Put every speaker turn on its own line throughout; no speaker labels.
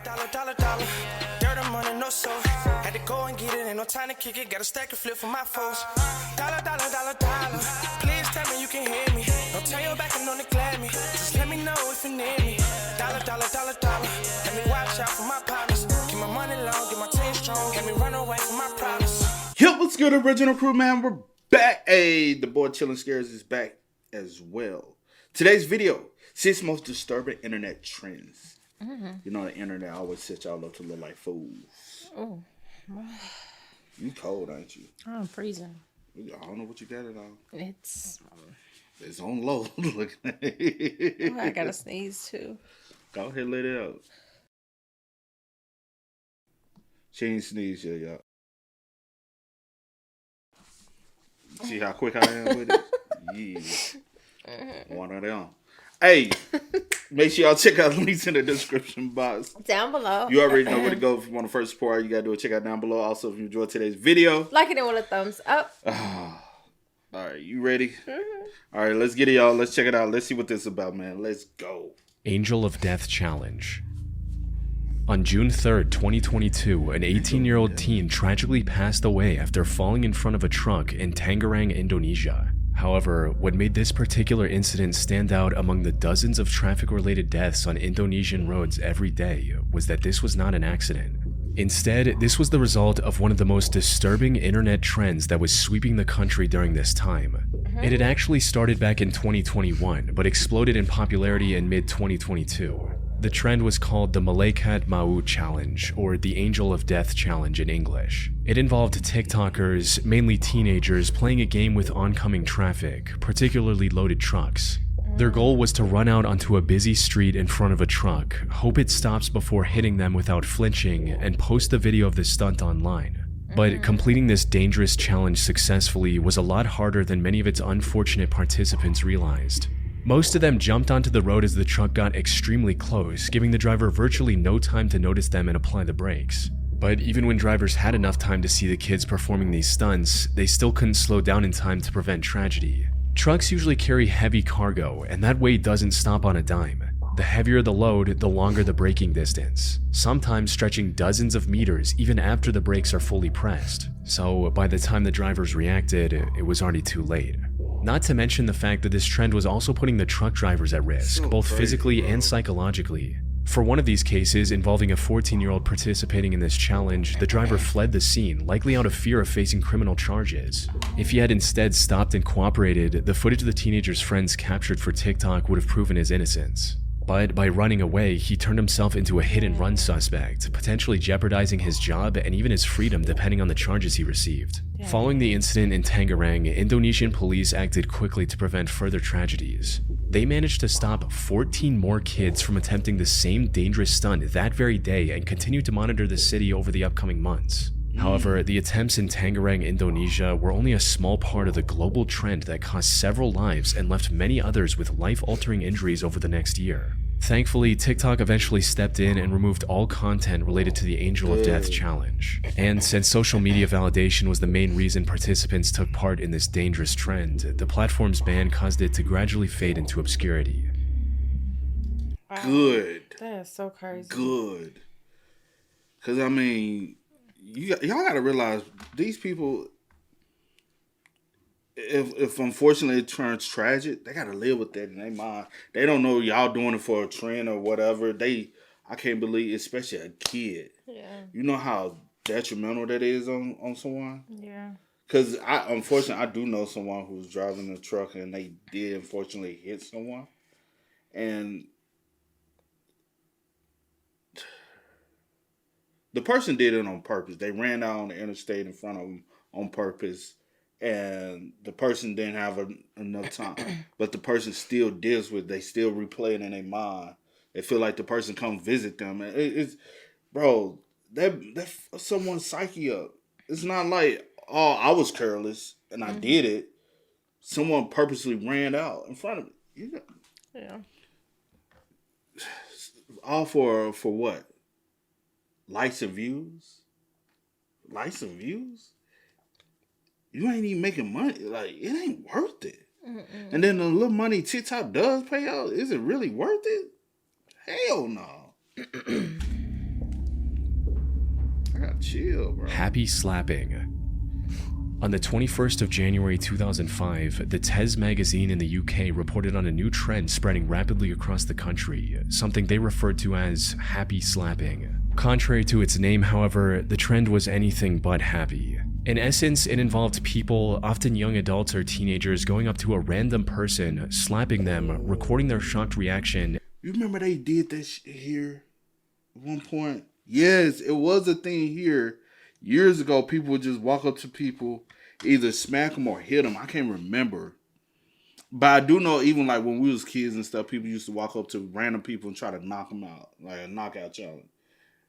Dollar. Dirt and money, no soul. Had to go and get it, ain't no time to kick it. Got a stack and flip for my foes. Dollar. Please tell me you can hear me. Don't turn your back and don't neglect me. Just let me know if you need me. Dollar. Let me watch out for my partners. Keep my money long, get my team strong. Let me run away from my problems.
Yo, what's good, original crew, man? We're back. Hey, the boy Chillin' Scares is back as well. Today's video, 6 most disturbing internet trends. Mm-hmm. You know the internet always set y'all up to look like fools. Oh. You cold, ain't you?
I'm freezing.
I don't know what you got it on.
It's
on low. Look.
I gotta sneeze too.
Go ahead, let it out. She ain't sneezed yet, y'all. See how quick I am with it? Yeah. One of them. Hey, make sure y'all check out the links in the description box.
Down below.
You already know where to go if you want to first support. You got to do it. Check out down below. Also, if you enjoyed today's video,
like it and with a thumbs up.
All right, you ready? Mm-hmm. All right, let's get it, y'all. Let's check it out. Let's see what this is about, man. Let's go.
Angel of Death Challenge. On June 3rd, 2022, an 18-year-old teen tragically passed away after falling in front of a truck in Tangerang, Indonesia. However, what made this particular incident stand out among the dozens of traffic-related deaths on Indonesian roads every day was that this was not an accident. Instead, this was the result of one of the most disturbing internet trends that was sweeping the country during this time. It had actually started back in 2021, but exploded in popularity in mid-2022. The trend was called the Blackout Challenge, or the Angel of Death Challenge in English. It involved TikTokers, mainly teenagers, playing a game with oncoming traffic, particularly loaded trucks. Their goal was to run out onto a busy street in front of a truck, hope it stops before hitting them without flinching, and post the video of the stunt online. But completing this dangerous challenge successfully was a lot harder than many of its unfortunate participants realized. Most of them jumped onto the road as the truck got extremely close, giving the driver virtually no time to notice them and apply the brakes. But even when drivers had enough time to see the kids performing these stunts, they still couldn't slow down in time to prevent tragedy. Trucks usually carry heavy cargo, and that weight doesn't stop on a dime. The heavier the load, the longer the braking distance, sometimes stretching dozens of meters even after the brakes are fully pressed. So by the time the drivers reacted, it was already too late. Not to mention the fact that this trend was also putting the truck drivers at risk, both physically and psychologically. For one of these cases, involving a 14-year-old participating in this challenge, the driver fled the scene, likely out of fear of facing criminal charges. If he had instead stopped and cooperated, the footage the teenager's friends captured for TikTok would have proven his innocence. But by running away, he turned himself into a hit-and-run suspect, potentially jeopardizing his job and even his freedom depending on the charges he received. Following the incident in Tangerang, Indonesian police acted quickly to prevent further tragedies. They managed to stop 14 more kids from attempting the same dangerous stunt that very day and continued to monitor the city over the upcoming months. However, the attempts in Tangerang, Indonesia were only a small part of the global trend that cost several lives and left many others with life-altering injuries over the next year. Thankfully, TikTok eventually stepped in and removed all content related to the Angel of Death Challenge. And since social media validation was the main reason participants took part in this dangerous trend, the platform's ban caused it to gradually fade into obscurity.
Wow.
Good.
That is so crazy.
Good. Because, I mean, y'all got to realize, these people, if unfortunately it turns tragic, they got to live with that in their mind. They don't know y'all doing it for a trend or whatever. I can't believe, especially a kid. Yeah. You know how detrimental that is on someone?
Yeah.
Because unfortunately, I do know someone who's driving a truck and they did unfortunately hit someone. And the person did it on purpose. They ran out on the interstate in front of them on purpose. And the person didn't have enough time. But the person still deals with it. They still replay it in their mind. They feel like the person come visit them. And it's, bro, that someone's psyche up. It's not like, oh, I was careless and I did it. Someone purposely ran out in front of me.
Yeah.
All for what? Likes and views? Likes and views? You ain't even making money. Like, it ain't worth it. Mm-mm. And then the little money TikTok does pay out, is it really worth it? Hell no. chill, bro.
Happy slapping. On the 21st of January 2005, the Tez magazine in the UK reported on a new trend spreading rapidly across the country, something they referred to as happy slapping. Contrary to its name, however, the trend was anything but happy. In essence, it involved people, often young adults or teenagers, going up to a random person, slapping them, recording their shocked reaction.
You remember they did that shit here at one point? Yes, it was a thing here. Years ago, people would just walk up to people, either smack them or hit them. I can't remember. But I do know even like when we was kids and stuff, people used to walk up to random people and try to knock them out, like a knockout challenge.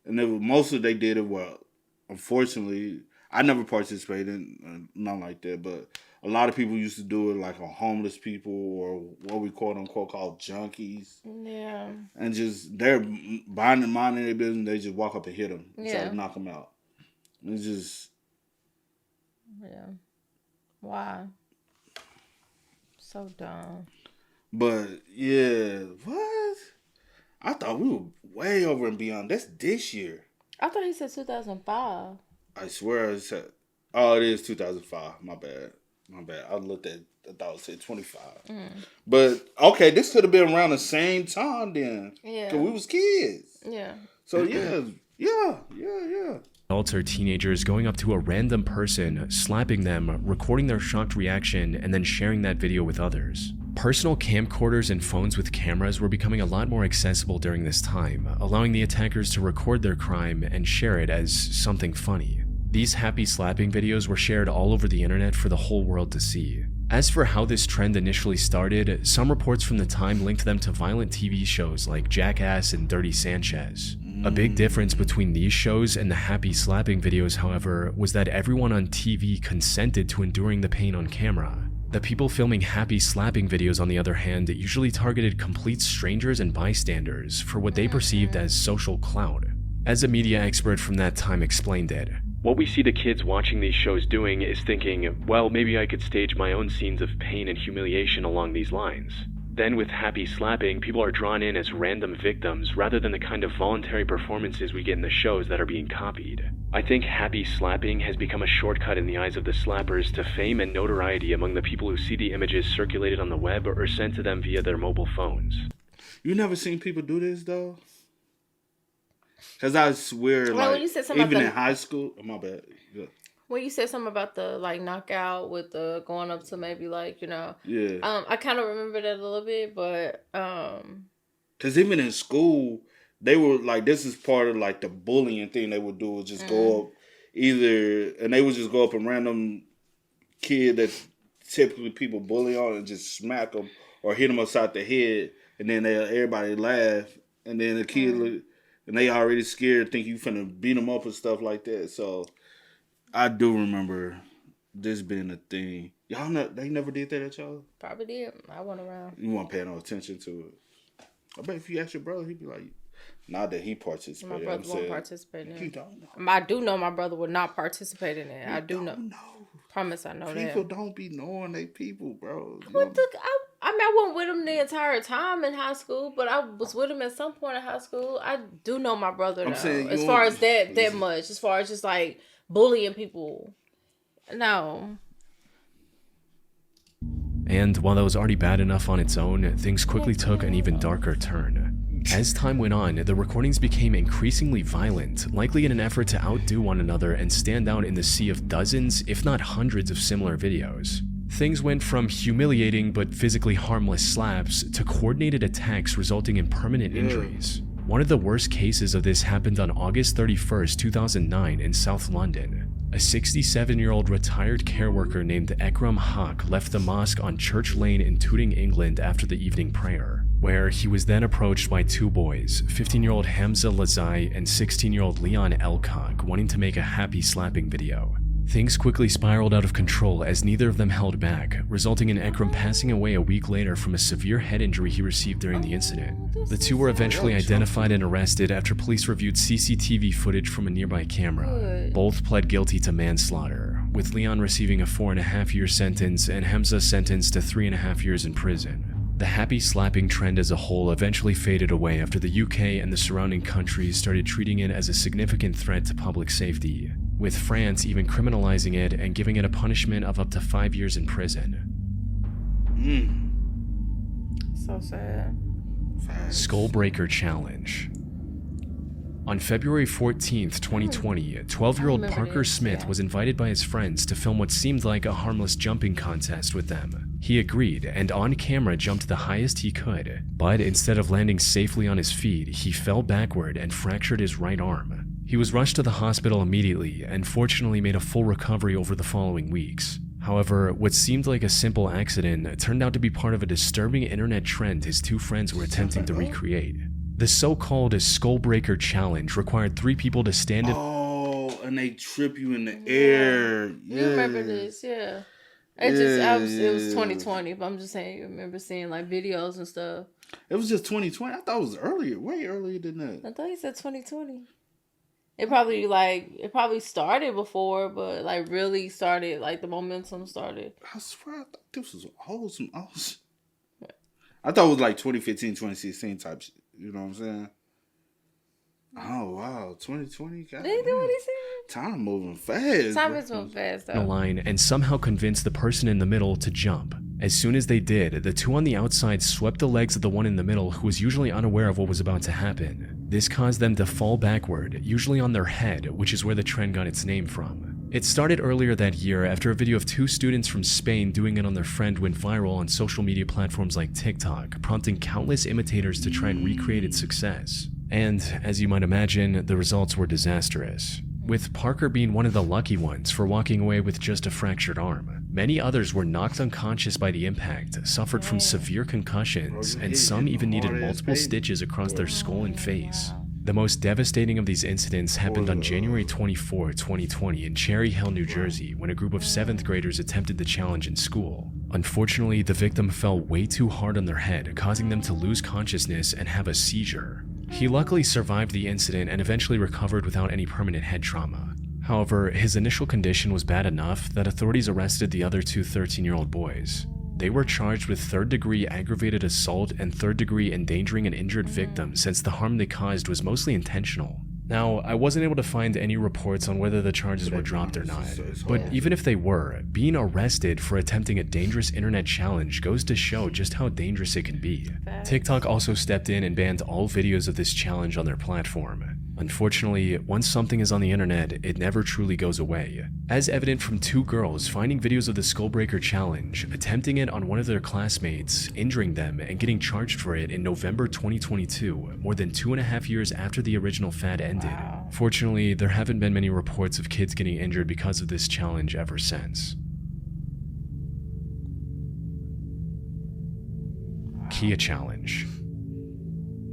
And it was, mostly they did it well. Unfortunately, I never participated in nothing like that, but a lot of people used to do it like on homeless people or what we quote unquote call junkies.
Yeah.
And just they're minding their business, they just walk up and hit them and try to knock them out. It's just...
Yeah. Why? So dumb.
But, yeah, what? I thought we were way over and beyond. That's this year.
I thought he said 2005.
I swear I said... Oh, it is 2005. My bad. I looked at... I thought it said 25. But, okay, this could have been around the same time then.
Yeah.
Because we was kids.
Yeah.
So, yeah.
Adults or teenagers going up to a random person, slapping them, recording their shocked reaction, and then sharing that video with others. Personal camcorders and phones with cameras were becoming a lot more accessible during this time, allowing the attackers to record their crime and share it as something funny. These happy slapping videos were shared all over the internet for the whole world to see. As for how this trend initially started, some reports from the time linked them to violent TV shows like Jackass and Dirty Sanchez. A big difference between these shows and the happy slapping videos, however, was that everyone on TV consented to enduring the pain on camera. The people filming happy slapping videos, on the other hand, usually targeted complete strangers and bystanders for what they perceived as social clout. As a media expert from that time explained it, what we see the kids watching these shows doing is thinking, well, maybe I could stage my own scenes of pain and humiliation along these lines. Then with happy slapping, people are drawn in as random victims rather than the kind of voluntary performances we get in the shows that are being copied. I think happy slapping has become a shortcut in the eyes of the slappers to fame and notoriety among the people who see the images circulated on the web or sent to them via their mobile phones.
You never seen people do this though? Because I swear,
Well,
like,
you said something
even
about
in high school, my bad. Yeah.
When you said something about the like knockout with the going up to maybe like, you know,
Yeah.
I kind of remember that a little bit, but
Because even in school, they were like, this is part of like the bullying thing they would do, was just go up and they would just go up a random kid that typically people bully on and just smack them or hit them upside the head, and then everybody laugh, and then the kid look, and they already scared, think you finna beat them up and stuff like that. So I do remember this being a thing. Y'all know they never did that at y'all?
probably did. I went around.
You weren't paying no attention to it. I bet if you ask your brother, he'd be like, not that he participated.
My brother won't participate in
You
it.
don't know.
I do know my brother would not participate in it. I do know.
No.
Promise I know
People
that.
don't be knowing they people, bro.
What the? I mean, I wasn't with him the entire time in high school, but I was with him at some point in high school. I do know my brother, though.
saying
As
you
far
don't-
as that much. As far as just like bullying people. No.
And while that was already bad enough on its own, things quickly took an even darker turn. As time went on, the recordings became increasingly violent, likely in an effort to outdo one another and stand out in the sea of dozens, if not hundreds of similar videos. Things went from humiliating but physically harmless slaps to coordinated attacks resulting in permanent injuries. One of the worst cases of this happened on August 31st, 2009 in South London. A 67-year-old retired care worker named Ekram Haq left the mosque on Church Lane in Tooting, England after the evening prayer, where he was then approached by two boys, 15-year-old Hamza Lazai and 16-year-old Leon Elcock, wanting to make a happy slapping video. Things quickly spiraled out of control as neither of them held back, resulting in Ekram passing away a week later from a severe head injury he received during the incident. The two were eventually identified and arrested after police reviewed CCTV footage from a nearby camera. Both pled guilty to manslaughter, with Leon receiving a 4.5-year sentence and Hamza sentenced to 3.5 years in prison. The happy slapping trend as a whole eventually faded away after the UK and the surrounding countries started treating it as a significant threat to public safety, with France even criminalizing it and giving it a punishment of up to 5 years in prison.
So sad.
Skullbreaker Challenge. On February 14th, 2020, 12-year-old Parker Smith was invited by his friends to film what seemed like a harmless jumping contest with them. He agreed, and on camera jumped the highest he could, but instead of landing safely on his feet, he fell backward and fractured his right arm. He was rushed to the hospital immediately and fortunately made a full recovery over the following weeks. However, what seemed like a simple accident turned out to be part of a disturbing internet trend his two friends were attempting to recreate. The so-called Skullbreaker Challenge required 3 people to stand in—
Oh, and they trip you in the air.
You remember this, yeah. It was 2020, but I'm just saying, you remember seeing like videos and stuff.
It was just 2020. I thought it was earlier, way earlier than that.
I thought he said 2020. It probably started before, but like really started, like the momentum started.
I swear I thought this was awesome. I thought it was like 2015, 2016 type shit. You know what I'm saying? Oh, wow. 2020? God,
Did he do what he said?
time moving fast.
Time is moving fast,
the
though.
line and somehow convinced the person in the middle to jump. As soon as they did, the two on the outside swept the legs of the one in the middle who was usually unaware of what was about to happen. This caused them to fall backward, usually on their head, which is where the trend got its name from. It started earlier that year after a video of 2 students from Spain doing it on their friend went viral on social media platforms like TikTok, prompting countless imitators to try and recreate its success. And, as you might imagine, the results were disastrous, with Parker being one of the lucky ones for walking away with just a fractured arm. Many others were knocked unconscious by the impact, suffered from severe concussions, and some even needed multiple stitches across their skull and face. The most devastating of these incidents happened on January 24, 2020 in Cherry Hill, New Jersey, when a group of 7th graders attempted the challenge in school. Unfortunately, the victim fell way too hard on their head, causing them to lose consciousness and have a seizure. He luckily survived the incident and eventually recovered without any permanent head trauma. However, his initial condition was bad enough that authorities arrested the other 2 13-year-old boys. They were charged with 3rd-degree aggravated assault and 3rd-degree endangering an injured victim since the harm they caused was mostly intentional. Now, I wasn't able to find any reports on whether the charges were dropped or not, but even if they were, being arrested for attempting a dangerous internet challenge goes to show just how dangerous it can be. TikTok also stepped in and banned all videos of this challenge on their platform. Unfortunately, once something is on the internet, it never truly goes away. As evident from 2 girls finding videos of the Skullbreaker Challenge, attempting it on one of their classmates, injuring them, and getting charged for it in November 2022, more than 2.5 years after the original fad ended. Fortunately, there haven't been many reports of kids getting injured because of this challenge ever since. Kia Challenge.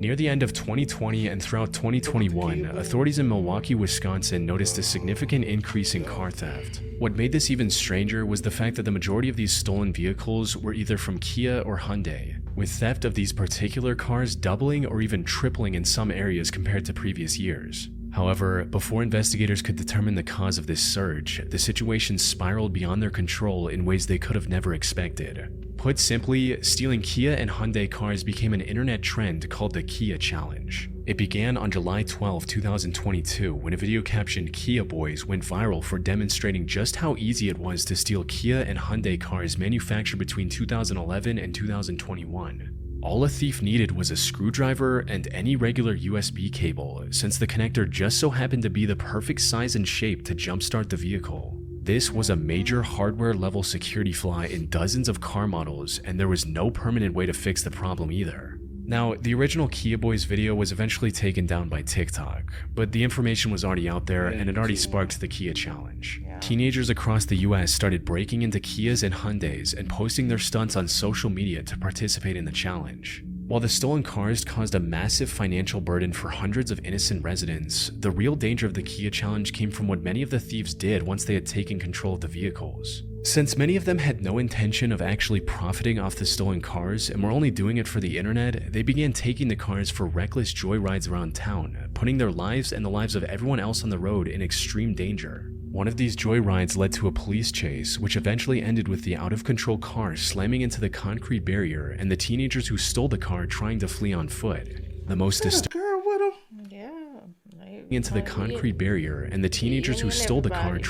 Near the end of 2020 and throughout 2021, authorities in Milwaukee, Wisconsin noticed a significant increase in car theft. What made this even stranger was the fact that the majority of these stolen vehicles were either from Kia or Hyundai, with theft of these particular cars doubling or even tripling in some areas compared to previous years. However, before investigators could determine the cause of this surge, the situation spiraled beyond their control in ways they could have never expected. Put simply, stealing Kia and Hyundai cars became an internet trend called the Kia Challenge. It began on July 12, 2022, when a video captioned "Kia Boys" went viral for demonstrating just how easy it was to steal Kia and Hyundai cars manufactured between 2011 and 2021. All a thief needed was a screwdriver and any regular USB cable, since the connector just so happened to be the perfect size and shape to jumpstart the vehicle. This was a major hardware-level security flaw in dozens of car models, and there was no permanent way to fix the problem either. Now, the original Kia Boys video was eventually taken down by TikTok, but the information was already out there and it already sparked the Kia Challenge. Teenagers across the US started breaking into Kias and Hyundais and posting their stunts on social media to participate in the challenge. While the stolen cars caused a massive financial burden for hundreds of innocent residents, the real danger of the Kia Challenge came from what many of the thieves did once they had taken control of the vehicles. Since many of them had no intention of actually profiting off the stolen cars and were only doing it for the internet, they began taking the cars for reckless joyrides around town, putting their lives and the lives of everyone else on the road in extreme danger. One of these joyrides led to a police chase, which eventually ended with the out-of-control car slamming into the concrete barrier and the teenagers who stole the car trying to flee on foot. The most disturbing
Girl with him.
Yeah.
into the concrete barrier and the teenagers who stole the car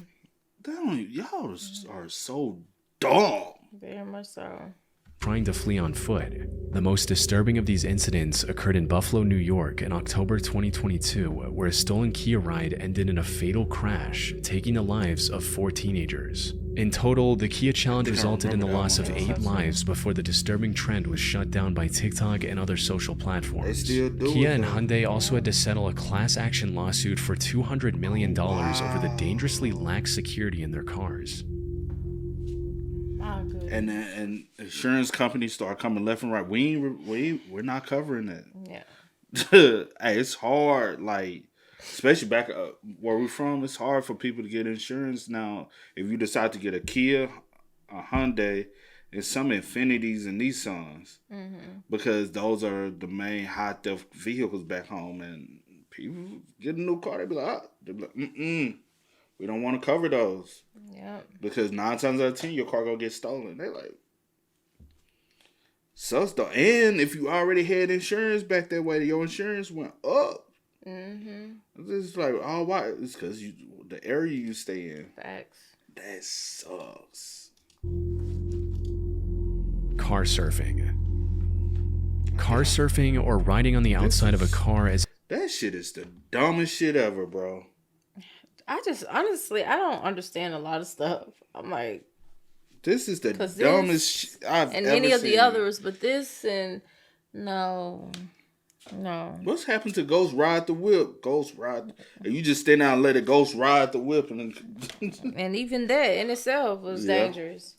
Y'all are so dumb.
Very much so.
trying to flee on foot. The most disturbing of these incidents occurred in Buffalo, New York in October 2022, where a stolen Kia ride ended in a fatal crash, taking the lives of 4 teenagers. In total, the Kia challenge resulted in the loss of 8 lives before the disturbing trend was shut down by TikTok and other social platforms.
They still do
Kia
it,
and
though.
Hyundai also had to settle a class action lawsuit for $200 million over the dangerously lax security in their cars.
Oh, good.
And insurance companies start coming left and right. We're not covering that.
Yeah.
Hey, it's hard. Like, especially back where we're from, it's hard for people to get insurance now. If you decide to get a Kia, a Hyundai, and some Infinities and Nissans, because those are the main high theft vehicles back home, and people get a new car, they be like, we don't want to cover those.
Yep.
Because 9 times out of 10, your car gonna get stolen. They like, sucks though. And if you already had insurance back that way, your insurance went up. It's like, oh, why? It's because the area you stay in.
Facts.
That sucks.
Car surfing. Car surfing, or riding on the outside of a car, as
That shit is the dumbest shit ever, bro.
I just honestly, I don't understand a lot of stuff. I'm like,
This is the
'Cause
dumbest shit I've
and
ever
any of the
seen.
others, but this and no.
What's happened to Ghost Ride the Whip? Ghost Ride. And you just stand out and let it Ghost Ride the Whip. And then
And even that in itself was
Yeah.
dangerous.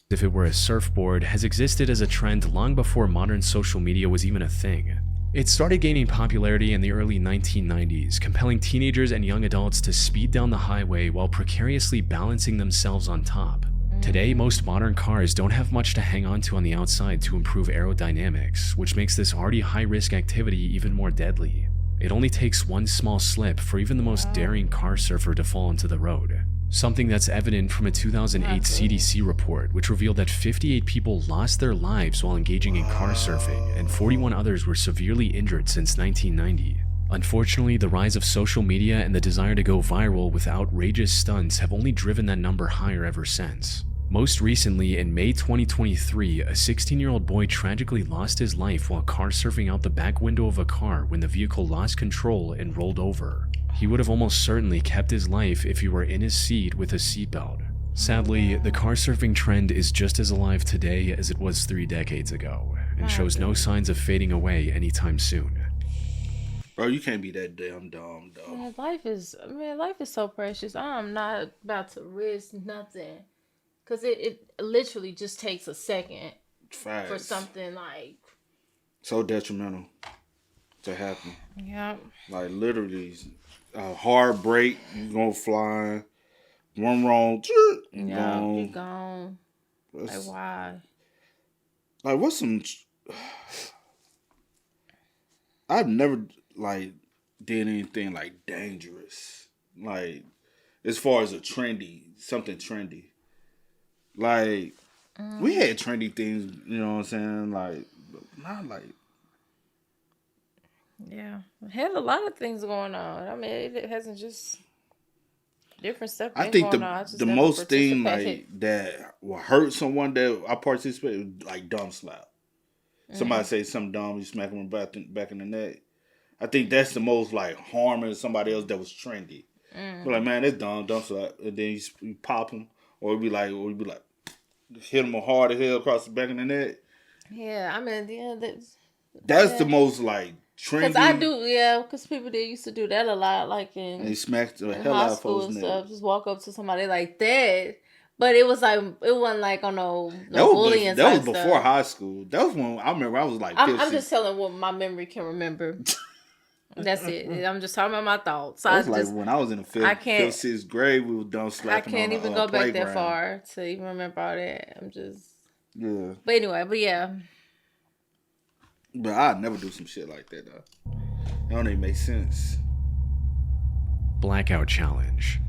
if it were a surfboard, has existed as a trend long before modern social media was even a thing. It started gaining popularity in the early 1990s, compelling teenagers and young adults to speed down the highway while precariously balancing themselves on top. Today, most modern cars don't have much to hang on to on the outside to improve aerodynamics, which makes this already high-risk activity even more deadly. It only takes one small slip for even the most daring car surfer to fall into the road. Something that's evident from a 2008 CDC report, which revealed that 58 people lost their lives while engaging in car surfing, and 41 others were severely injured since 1990. Unfortunately, the rise of social media and the desire to go viral with outrageous stunts have only driven that number higher ever since. Most recently, in May 2023, a 16-year-old boy tragically lost his life while car surfing out the back window of a car when the vehicle lost control and rolled over. He would have almost certainly kept his life if he were in his seat with a seatbelt. Sadly, the car surfing trend is just as alive today as it was 3 decades ago, and shows no signs of fading away anytime soon.
bro, you can't be that damn dumb, though.
Man, life is so precious. I'm not about to risk nothing. Because it literally just takes a second
Facts.
for something like...
So detrimental to happen.
Yep.
Like, literally, a hard break, you go flying. One wrong, you
Yeah,
gone.
you gone. Like,
That's-
why?
Like, what's some... I've never, like, did anything, like, dangerous. Like, as far as something trendy. Like, we had trendy things, you know what I'm saying? Like, but not like...
Yeah. It had a lot of things going on. I mean, it hasn't just... Different stuff
I
been
think
going on. I just
the
never
most thing,
participated.
like, that will hurt someone that I participated, like, dumb slap. Somebody say something dumb, you smack them back in the neck. I think that's the most, like, harming somebody else that was trendy. But like, man, that's dumb slap. And then you pop them, or you be like, hit them hard as hell across the back of the neck.
Yeah, I mean, yeah,
That's the most, like, trendy.
because I do, yeah, because people did used to do that a lot, like
And he
in
smacked the
in
hell
high
out of
school
folks'
and
neck.
stuff. Just walk up to somebody like that, but it wasn't like on no
That was,
bullying
that was
type
before
stuff.
high school. That was when I remember I was like,
I'm just telling what my memory can remember. That's it. I'm just talking about my thoughts.
That was
I
like
just
when I was in the
I
fifth,
can't-
sixth grade, we was dumb
I
slapping
can't
on
even
the
go back
playground.
that far to even remember all that. I'm just.
Yeah.
But anyway, but yeah.
But I'd never do some shit like that, though. That don't even make sense.
Blackout Challenge.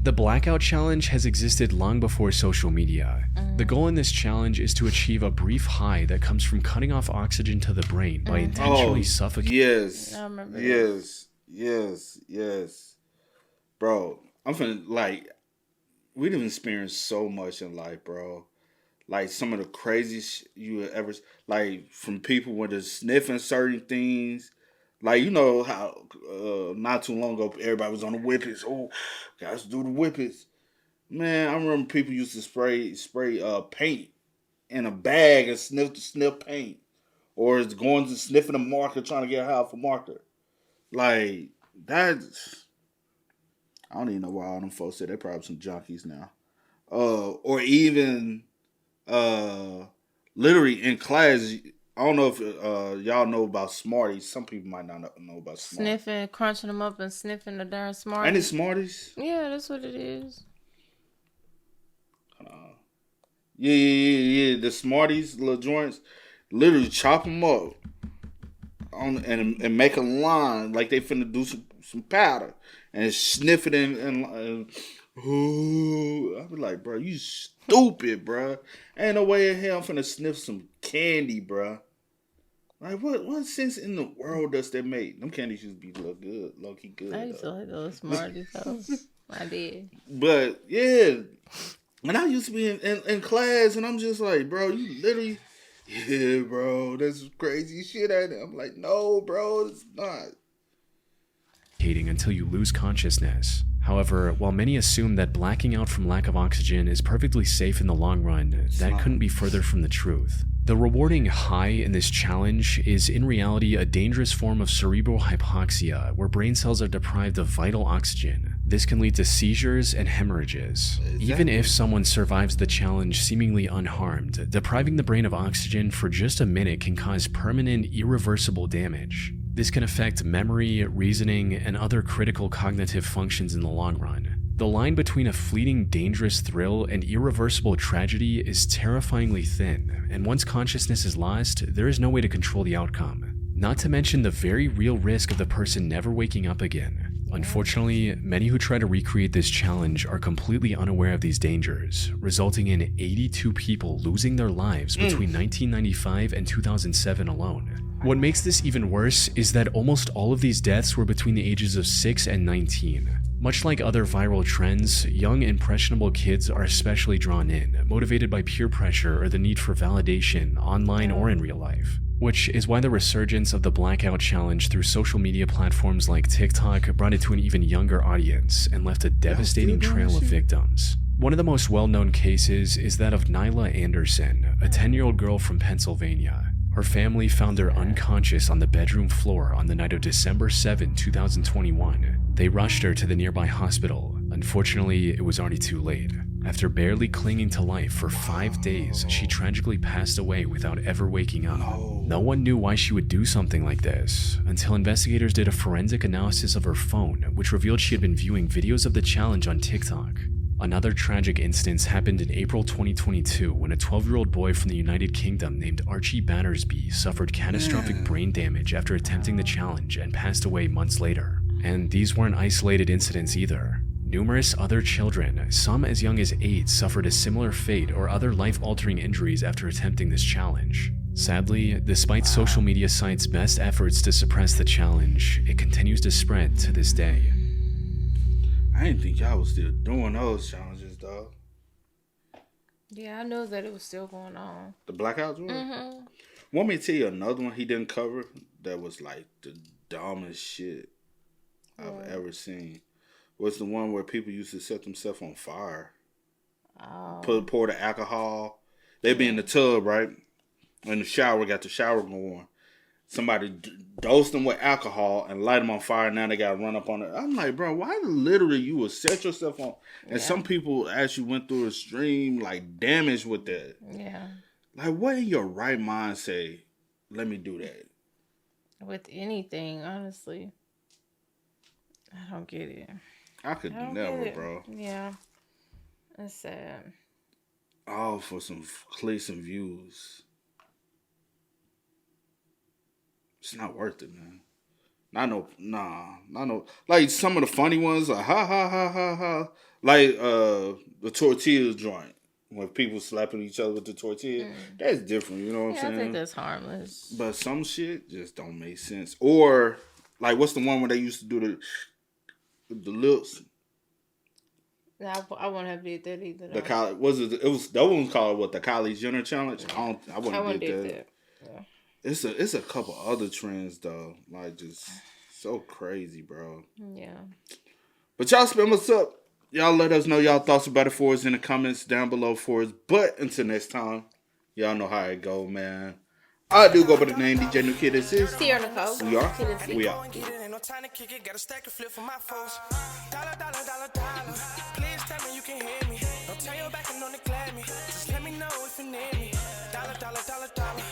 The Blackout Challenge has existed long before social media. The goal in this challenge is to achieve a brief high that comes from cutting off oxygen to the brain by intentionally suffocating.
Yes.
I remember this.
Yes. Bro, I'm finna, like, we done experienced so much in life, bro. Like, some of the craziest you would ever, like, from people when they're sniffing certain things. Like, you know how not too long ago, everybody was on the whippets. Oh, guys do the whippets. Man, I remember people used to spray paint in a bag and sniff paint. Or it's going to sniffing a marker trying to get high off a marker. Like, that's, I don't even know why all them folks said they're probably some junkies now. Or even literally in class, I don't know if y'all know about Smarties. Some people might not know about Smarties.
Sniffing, crunching them up and sniffing the darn Smarties.
Ain't it Smarties?
Yeah, that's what it is.
Yeah. The Smarties, little joints, literally chop them up and make a line like they finna do some powder and sniff it and ooh, I be like, bro, you stupid, bro. Ain't no way in hell I'm finna sniff some candy, bro. Like, what sense in the world does that make? Them candies used to be low key good.
I used to like those Smarties, though. I did.
But, yeah. And I used to be in class, and I'm just like, bro, you literally, yeah, bro, that's crazy shit. I'm like, no, bro, it's not.
Until you lose consciousness. However, while many assume that blacking out from lack of oxygen is perfectly safe in the long run, that couldn't be further from the truth. The rewarding high in this challenge is in reality a dangerous form of cerebral hypoxia, where brain cells are deprived of vital oxygen. This can lead to seizures and hemorrhages. Even if someone survives the challenge seemingly unharmed, depriving the brain of oxygen for just a minute can cause permanent, irreversible damage. This can affect memory, reasoning, and other critical cognitive functions in the long run. The line between a fleeting dangerous thrill and irreversible tragedy is terrifyingly thin, and once consciousness is lost, there is no way to control the outcome. Not to mention the very real risk of the person never waking up again. Unfortunately, many who try to recreate this challenge are completely unaware of these dangers, resulting in 82 people losing their lives between 1995 and 2007 alone. What makes this even worse is that almost all of these deaths were between the ages of 6 and 19. Much like other viral trends, young impressionable kids are especially drawn in, motivated by peer pressure or the need for validation, online or in real life. Which is why the resurgence of the Blackout Challenge through social media platforms like TikTok brought it to an even younger audience and left a devastating trail of victims. One of the most well-known cases is that of Nyla Anderson, a 10-year-old girl from Pennsylvania. Her family found her unconscious on the bedroom floor on the night of December 7, 2021. They rushed her to the nearby hospital. Unfortunately, it was already too late. After barely clinging to life for 5 days, she tragically passed away without ever waking up. No one knew why she would do something like this, until investigators did a forensic analysis of her phone, which revealed she had been viewing videos of the challenge on TikTok. Another tragic instance happened in April 2022 when a 12-year-old boy from the United Kingdom named Archie Battersby suffered catastrophic brain damage after attempting the challenge and passed away months later. And these weren't isolated incidents either. Numerous other children, some as young as 8, suffered a similar fate or other life-altering injuries after attempting this challenge. Sadly, despite social media sites' best efforts to suppress the challenge, it continues to spread to this day.
I didn't think y'all was still doing those challenges, dog.
Yeah, I know that it was still going on.
The Blackouts one?
Mm-hmm.
Want me to tell you another one he didn't cover that was like the dumbest shit I've ever seen? Was the one where people used to set themselves on fire. Pour the alcohol. They'd be in the tub, right? In the shower, got the shower going. Somebody dosed them with alcohol and light them on fire. Now they got to run up on it. I'm like, bro, why literally you would set yourself on? And some people actually went through a stream like damage with that.
Yeah.
Like, what in your right mind say, let me do that?
With anything, honestly. I don't get it.
I could never, bro.
Yeah. That's sad.
All for some clicks and views. It's not worth it, man. Not no. Like some of the funny ones, like ha ha ha ha ha. Like the tortilla joint. When people slapping each other with the tortilla, that's different. You know what I'm saying?
I think that's harmless.
But some shit just don't make sense. Or like, what's the one where they used to do the lips?
No, I won't have did that either.
The college was it? It was that one was called what, the Kylie Jenner challenge. I wouldn't did that.
Yeah.
It's a couple other trends though, like just so crazy, bro.
Yeah.
But y'all spam us up. Y'all let us know y'all thoughts about it for us in the comments down below for us. But until next time, y'all know how it go, man. I do go by the name DJ New Kid. This is
Sierra Nicole.
We are.
Kid and C.
We are.
Ain't no time to kick it, got a stack of flip for my foes. Dollar, dollar, dollar, dollar. Please tell me you can hear me. Don't turn your back and don't neglect me. Just let me know if you need me. Dollar, dollar, dollar, dollar.